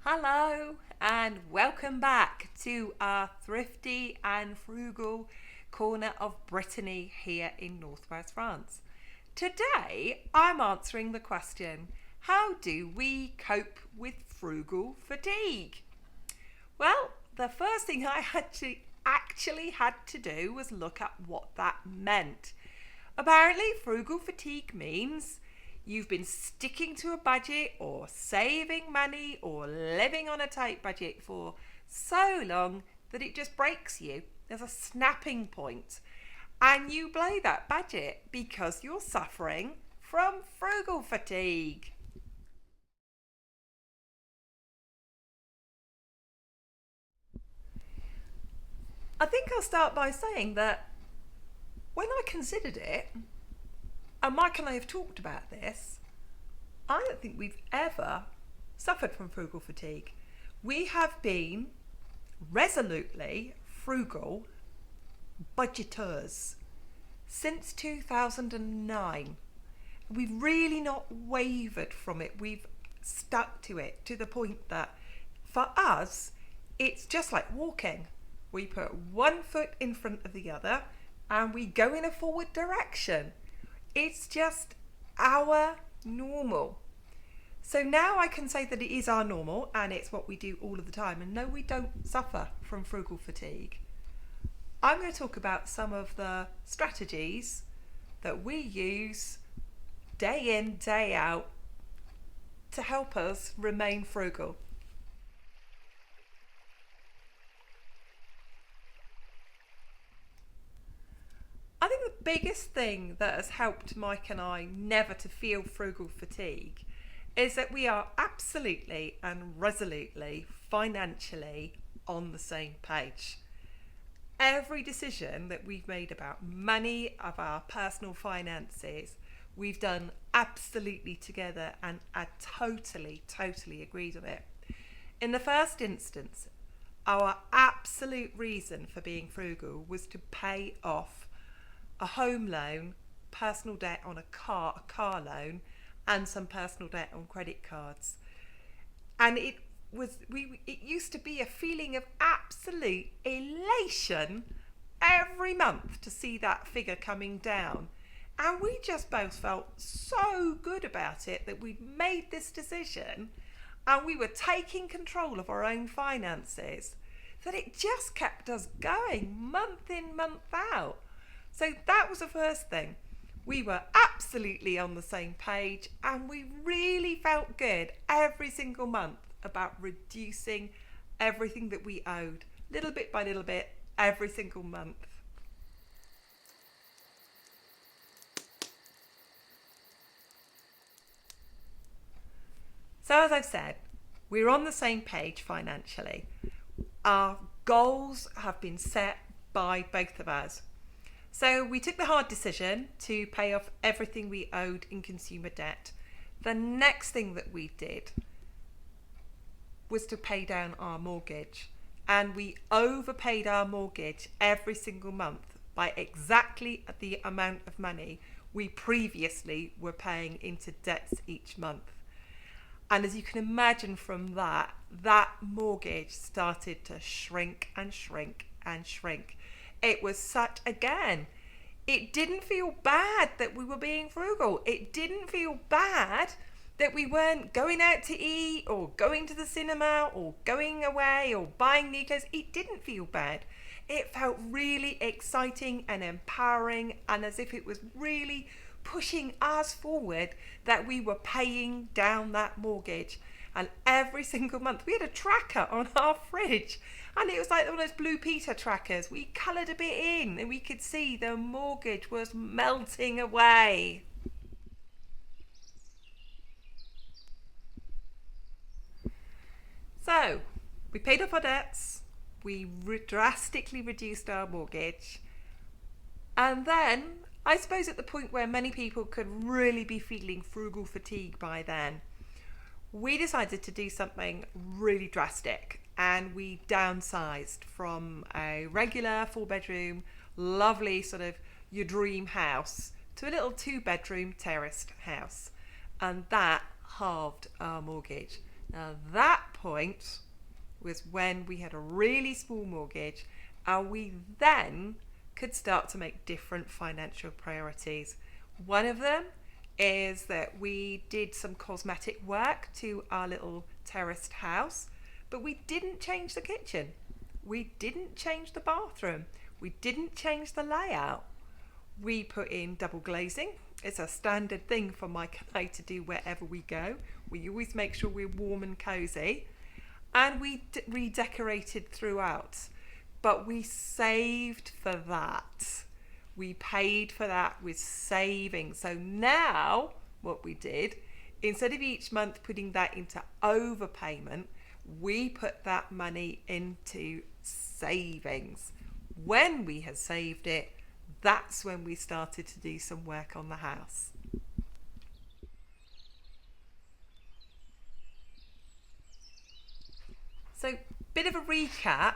Hello and welcome back to our thrifty and frugal corner of Brittany here in northwest France. Today I'm answering the question, how do we cope with frugal fatigue? Well, the first thing I actually had to do was look at what that meant. Apparently, frugal fatigue means you've been sticking to a budget or saving money or living on a tight budget for so long that it just breaks you. There's a snapping point and you blow that budget because you're suffering from frugal fatigue. I think I'll start by saying that when I considered it, and Mike and I have talked about this, I don't think we've ever suffered from frugal fatigue. We have been resolutely frugal budgeteurs since 2009. We've really not wavered from it. We've stuck to it to the point that for us, it's just like walking. We put one foot in front of the other and we go in a forward direction. It's just our normal. So now I can say that it is our normal and it's what we do all of the time. And no, we don't suffer from frugal fatigue. I'm going to talk about some of the strategies that we use day in, day out to help us remain frugal. I think the biggest thing that has helped Mike and I never to feel frugal fatigue is that we are absolutely and resolutely financially on the same page. Every decision that we've made about money, of our personal finances, we've done absolutely together and are totally agreed on it. In the first instance, our absolute reason for being frugal was to pay off a home loan, personal debt on a car loan, and some personal debt on credit cards. And it used to be a feeling of absolute elation every month to see that figure coming down. And we just both felt so good about it that we'd made this decision and we were taking control of our own finances, that it just kept us going month in, month out. So that was the first thing. We were absolutely on the same page and we really felt good every single month about reducing everything that we owed, little bit by little bit, every single month. So as I've said, we're on the same page financially. Our goals have been set by both of us. So we took the hard decision to pay off everything we owed in consumer debt. The next thing that we did was to pay down our mortgage. And we overpaid our mortgage every single month by exactly the amount of money we previously were paying into debts each month. And as you can imagine from that, that mortgage started to shrink and shrink and shrink. It was such, again, it didn't feel bad that we were being frugal. It didn't feel bad that we weren't going out to eat or going to the cinema or going away or buying new clothes. It didn't feel bad. It felt really exciting and empowering and as if it was really pushing us forward that we were paying down that mortgage. And every single month we had a tracker on our fridge and it was like one of those Blue Peter trackers. We coloured a bit in and we could see the mortgage was melting away. So we paid off our debts, we drastically reduced our mortgage, and then I suppose at the point where many people could really be feeling frugal fatigue by then, we decided to do something really drastic and we downsized from a regular 4-bedroom, lovely sort of your dream house to a little 2-bedroom terraced house. And that halved our mortgage. Now that point was when we had a really small mortgage, and we then could start to make different financial priorities. One of them is that we did some cosmetic work to our little terraced house, but we didn't change the kitchen. We didn't change the bathroom. We didn't change the layout. We put in double glazing. It's a standard thing for Mike and I to do wherever we go. We always make sure we're warm and cozy. And we redecorated throughout. But we saved for that. We paid for that with savings. So now what we did, instead of each month putting that into overpayment, we put that money into savings. When we had saved it, that's when we started to do some work on the house. So, bit of a recap,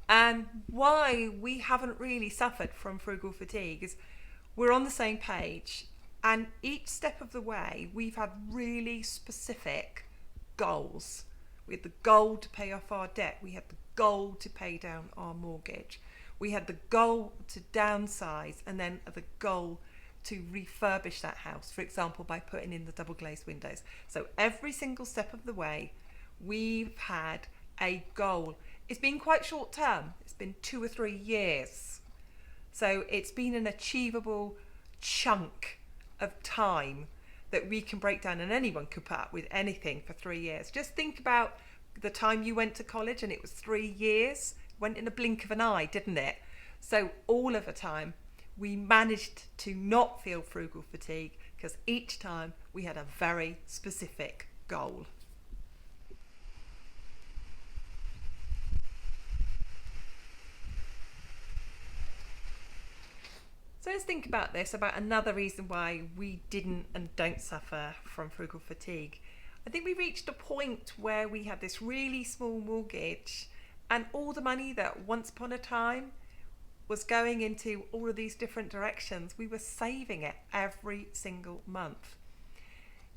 and why we haven't really suffered from frugal fatigue is we're on the same page, and each step of the way we've had really specific goals. We had the goal to pay off our debt, we had the goal to pay down our mortgage, we had the goal to downsize, and then the goal to refurbish that house, for example by putting in the double glazed windows. So every single step of the way we've had a goal. It's been quite short term, it's been 2 or 3 years, so it's been an achievable chunk of time that we can break down, and anyone could put up with anything for 3 years. Just think about the time you went to college and it was 3 years, went in a blink of an eye, didn't it? So all of the time we managed to not feel frugal fatigue because each time we had a very specific goal. So let's think about this, about another reason why we didn't and don't suffer from frugal fatigue. I think we reached a point where we had this really small mortgage, and all the money that once upon a time was going into all of these different directions, we were saving it every single month.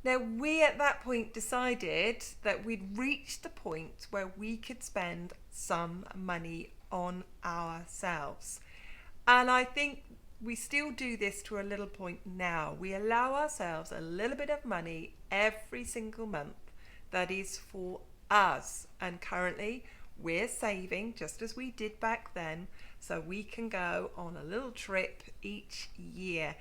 Now, we at that point decided that we'd reached the point where we could spend some money on ourselves. And I think we still do this to a little point now. We allow ourselves a little bit of money every single month that is for us. And currently we're saving just as we did back then, so we can go on a little trip each year.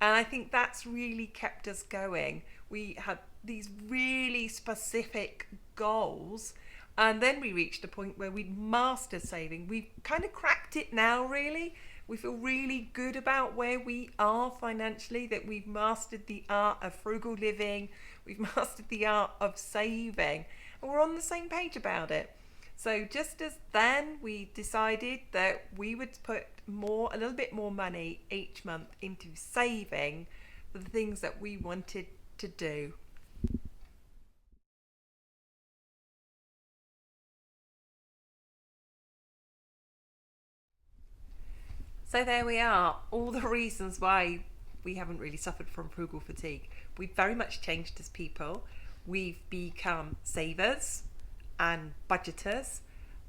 And I think that's really kept us going. We had these really specific goals, and then we reached a point where we'd mastered saving. We've kind of cracked it now, really. We feel really good about where we are financially, that we've mastered the art of frugal living, we've mastered the art of saving, and we're on the same page about it. So just as then we decided that we would put a little bit more money each month into saving for the things that we wanted to do. So there we are, all the reasons why we haven't really suffered from frugal fatigue. We've very much changed as people. We've become savers and budgeters,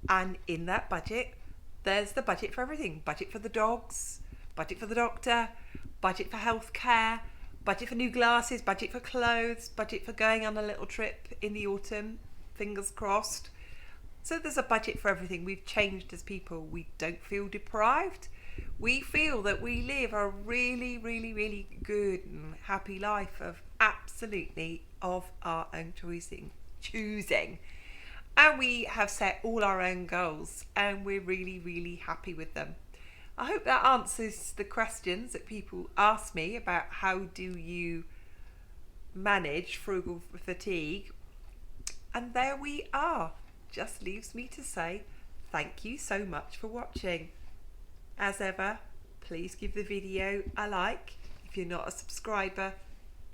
and in that budget there's the budget for everything. Budget for the dogs, budget for the doctor, budget for healthcare, budget for new glasses, budget for clothes, budget for going on a little trip in the autumn, fingers crossed. So there's a budget for everything. We've changed as people. We don't feel deprived. We feel that we live a really, really, really good and happy life of absolutely of our own choosing. And we have set all our own goals, and we're really, really happy with them. I hope that answers the questions that people ask me about how do you manage frugal fatigue. And there we are. Just leaves me to say thank you so much for watching. As ever, please give the video a like. If you're not a subscriber,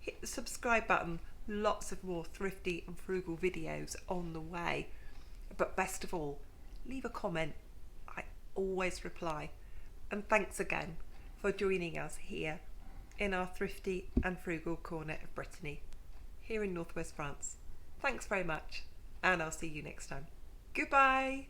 hit the subscribe button. Lots of more thrifty and frugal videos on the way. But best of all, leave a comment. I always reply. And thanks again for joining us here in our thrifty and frugal corner of Brittany, here in Northwest France. Thanks very much, and I'll see you next time. Goodbye.